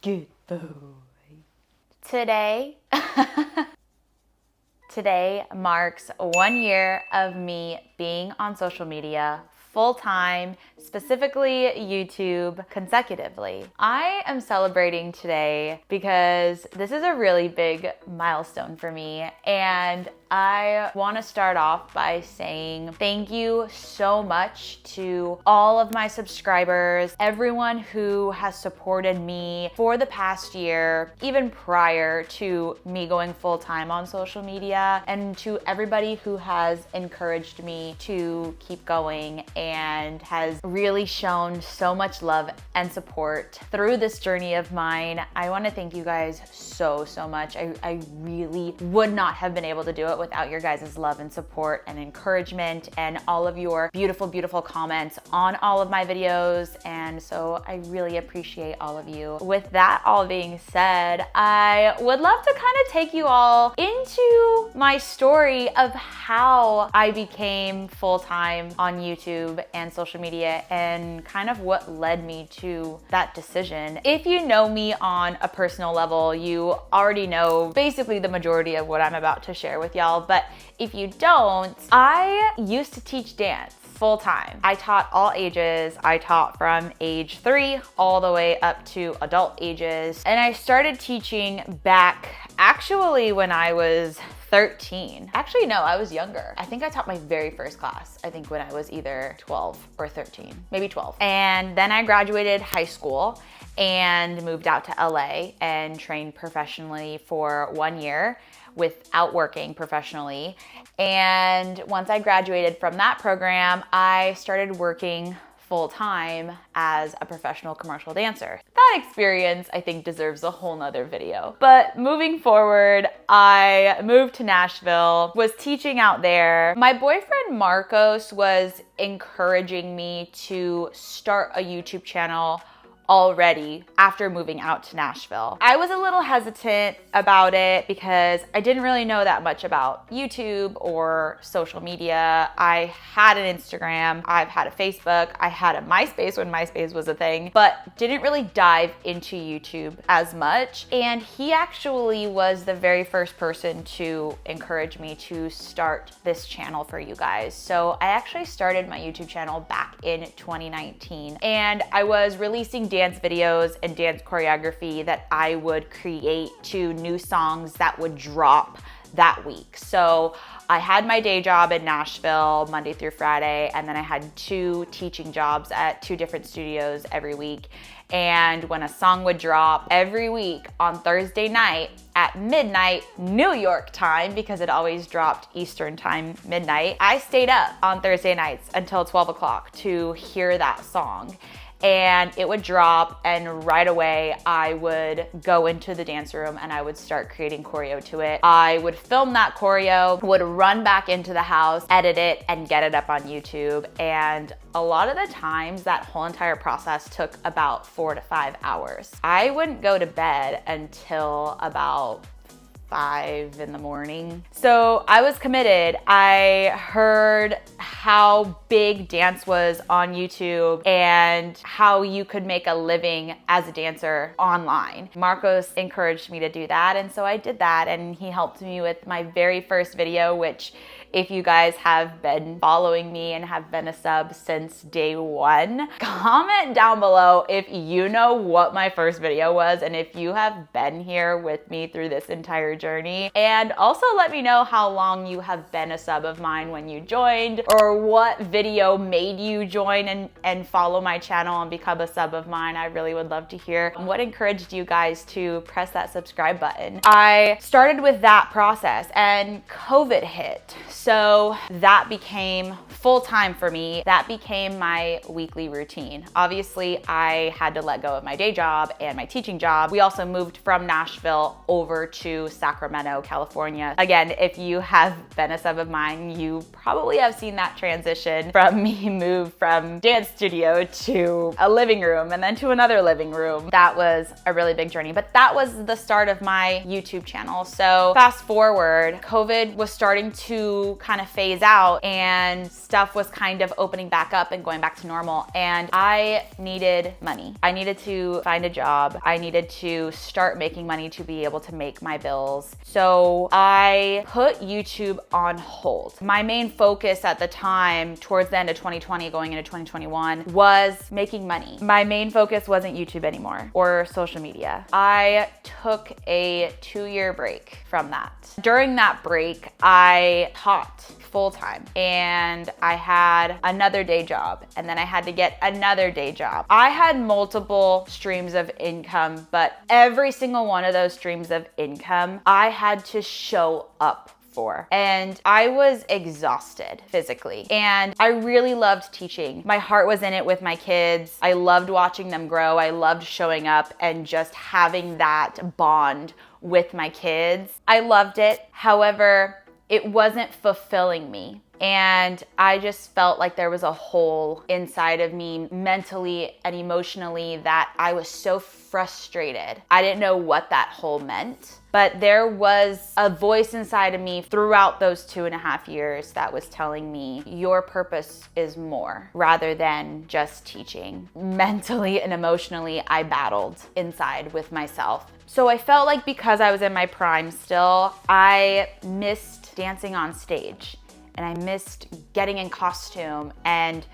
Good boy. Today, today marks 1 year of me being on social media full-time, specifically YouTube, consecutively. I am celebrating today because this is a really big milestone for me, and I want to start off by saying thank you so much to all of my subscribers, everyone who has supported me for the past year, even prior to me going full-time on social media, and to everybody who has encouraged me to keep going and has really shown so much love and support through this journey of mine. I want to thank you guys so much. I really would not have been able to do it without your guys' love and support and encouragement and all of your beautiful comments on all of my videos. And so I really appreciate all of you. With that all being said, I would love to kind of take you all into my story of how I became full-time on YouTube and social media and kind of what led me to that decision. If you know me on a personal level, you already know basically the majority of what I'm about to share with y'all, but if you don't, I used to teach dance full-time. I taught all ages. I taught from age 3 all the way up to adult ages, and I started teaching back actually when I was 13. Actually, no, I was younger. I think I taught my very first class, I think when I was either 12 or 13, maybe 12. And then I graduated high school and moved out to LA and trained professionally for 1 year without working professionally. And once I graduated from that program, I started working full-time as a professional commercial dancer. That experience, I think, deserves a whole nother video. But moving forward, I moved to Nashville, was teaching out there. My boyfriend Marcos was encouraging me to start a YouTube channel already after moving out to Nashville. I was a little hesitant about it because I didn't really know that much about YouTube or social media. I had an Instagram, I've had a Facebook, I had a MySpace when MySpace was a thing, but didn't really dive into YouTube as much. And he actually was the very first person to encourage me to start this channel for you guys. So I actually started my YouTube channel back in 2019, and I was releasing dance videos and dance choreography that I would create to new songs that would drop that week. So I had my day job in Nashville Monday through Friday, and then I had 2 teaching jobs at 2 different studios every week. And when a song would drop every week on Thursday night at midnight, New York time, because it always dropped Eastern time, midnight, I stayed up on Thursday nights until 12 o'clock to hear that song. And it would drop, and right away I would go into the dance room and I would start creating choreo to it. I would film that choreo, would run back into the house, edit it, and get it up on YouTube. And a lot of the times that whole entire process took about 4 to 5 hours. I wouldn't go to bed until about 5 in the morning. So I was committed. I heard how big dance was on YouTube and how you could make a living as a dancer online. Marcos encouraged me to do that, and so I did that, and he helped me with my very first video, which, if you guys have been following me and have been a sub since day 1, comment down below if you know what my first video was and if you have been here with me through this entire journey. And also let me know how long you have been a sub of mine when you joined, or what video made you join and follow my channel and become a sub of mine. I really would love to hear what encouraged you guys to press that subscribe button. I started with that process, and COVID hit. So that became full-time for me. That became my weekly routine. Obviously, I had to let go of my day job and my teaching job. We also moved from Nashville over to Sacramento, California. Again, if you have been a sub of mine, you probably have seen that transition from me move from dance studio to a living room and then to another living room. That was a really big journey, but that was the start of my YouTube channel. So fast forward, COVID was starting to to kind of phase out and stuff was kind of opening back up and going back to normal. And I needed money. I needed to find a job. I needed to start making money to be able to make my bills. So I put YouTube on hold. My main focus at the time, towards the end of 2020, going into 2021, was making money. My main focus wasn't YouTube anymore or social media. I took a 2-year break from that. During that break, I taught full-time and I had another day job, and then I had to get another day job. I had multiple streams of income, but every single one of those streams of income I had to show up for. And I was exhausted physically. And I really loved teaching. My heart was in it with my kids. I loved watching them grow. I loved showing up and just having that bond with my kids. I loved it. However, it wasn't fulfilling me. And I just felt like there was a hole inside of me mentally and emotionally that I was so frustrated. I didn't know what that hole meant, but there was a voice inside of me throughout those 2.5 years that was telling me your purpose is more rather than just teaching. Mentally and emotionally, I battled inside with myself. So I felt like because I was in my prime still, I missed dancing on stage. And I missed getting in costume and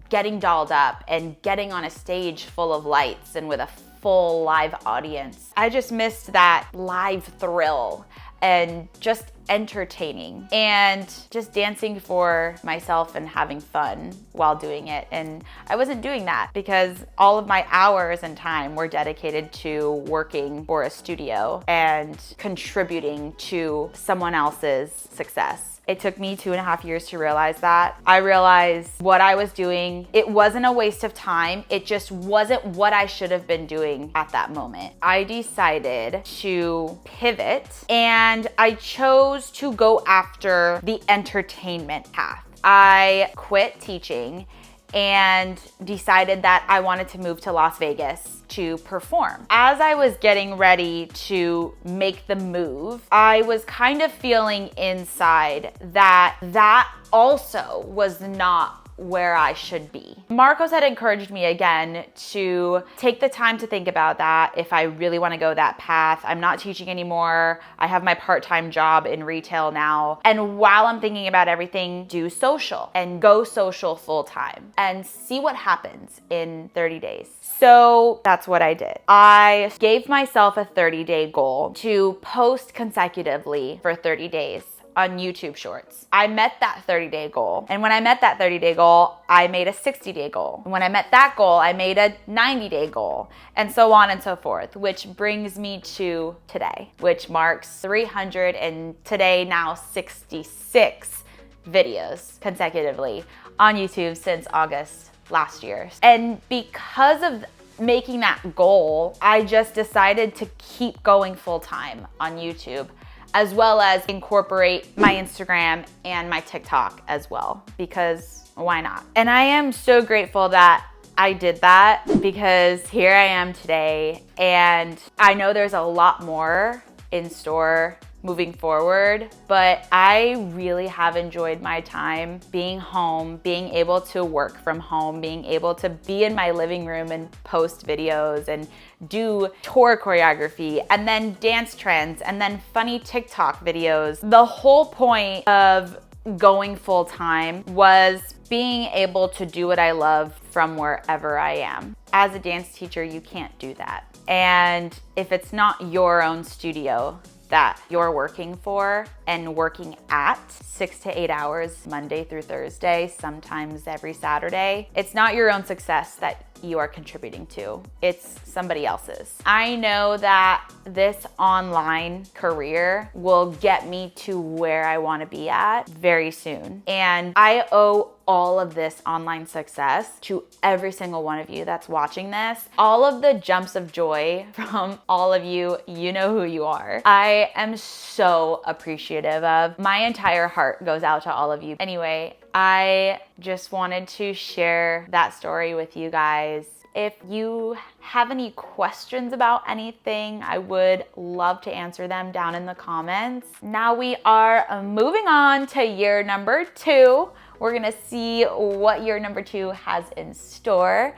getting dolled up and getting on a stage full of lights and with a full live audience. I just missed that live thrill and just entertaining and just dancing for myself and having fun while doing it. And I wasn't doing that because all of my hours and time were dedicated to working for a studio and contributing to someone else's success. It took me 2.5 years to realize that. I realized what I was doing, it wasn't a waste of time. It just wasn't what I should have been doing at that moment. I decided to pivot and I chose to go after the entertainment path. I quit teaching and decided that I wanted to move to Las Vegas to perform. As I was getting ready to make the move, I was kind of feeling inside that that also was not where I should be. Marcos had encouraged me again to take the time to think about that if I really want to go that path. I'm not teaching anymore. I have my part-time job in retail now. And while I'm thinking about everything, do social and go social full-time and see what happens in 30 days. So that's what I did. I gave myself a 30-day goal to post consecutively for 30 days on YouTube Shorts. I met that 30-day goal. And when I met that 30-day goal, I made a 60-day goal. And when I met that goal, I made a 90-day goal, and so on and so forth, which brings me to today, which marks 300 and today now 66 videos consecutively on YouTube since August last year. And because of making that goal, I just decided to keep going full-time on YouTube, as well as incorporate my Instagram and my TikTok as well, because why not? And I am so grateful that I did that, because here I am today, and I know there's a lot more in store moving forward, but I really have enjoyed my time being home, being able to work from home, being able to be in my living room and post videos and do tour choreography and then dance trends and then funny TikTok videos. The whole point of going full time was being able to do what I love from wherever I am. As a dance teacher, you can't do that. And if it's not your own studio that you're working for and working at 6 to 8 hours, Monday through Thursday, sometimes every Saturday, it's not your own success that you are contributing to. It's somebody else's. I know that this online career will get me to where I want to be at very soon. And I owe all of this online success to every single one of you that's watching this. All of the jumps of joy from all of you, you know who you are. I am so appreciative of. My entire heart goes out to all of you. Anyway, I just wanted to share that story with you guys If you have any questions about anything, I would love to answer them down in the comments. Now we are moving on to year number 2. We're gonna see what year number 2 has in store.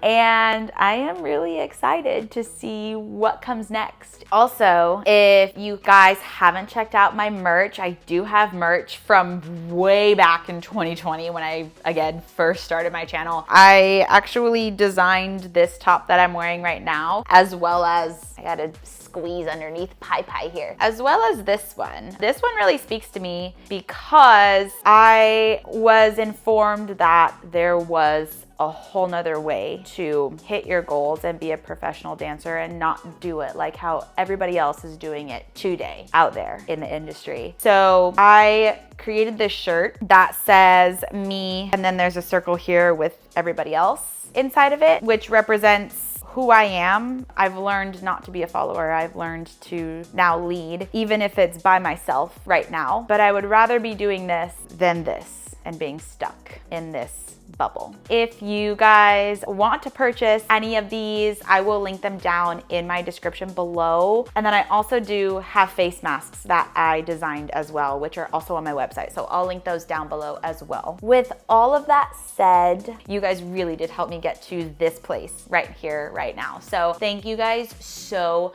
And I am really excited to see what comes next. Also, if you guys haven't checked out my merch, I do have merch from way back in 2020 when I, again, first started my channel. I actually designed this top that I'm wearing right now, as well as, I gotta squeeze underneath pie here, as well as this one. This one really speaks to me because I was informed that there was a whole nother way to hit your goals and be a professional dancer and not do it like how everybody else is doing it today out there in the industry. So I created this shirt that says me, and then there's a circle here with everybody else inside of it, which represents who I am. I've learned not to be a follower. I've learned to now lead, even if it's by myself right now. But I would rather be doing this than this and being stuck in this bubble. If you guys want to purchase any of these, I will link them down in my description below. And then I also do have face masks that I designed as well, which are also on my website. So I'll link those down below as well. With all of that said, you guys really did help me get to this place right here, right now. So thank you guys so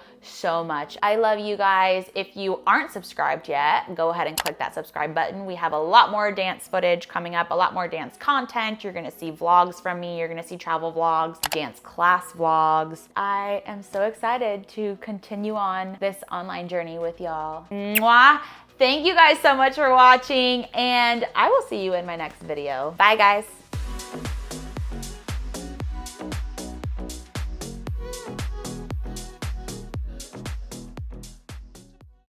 much. I love you guys. If you aren't subscribed yet, go ahead and click that subscribe button. We have a lot more dance footage coming up, a lot more dance content. You're gonna see vlogs from me. You're gonna see travel vlogs, dance class vlogs. I am so excited to continue on this online journey with y'all. Mwah! Thank you guys so much for watching, and I will see you in my next video. Bye guys.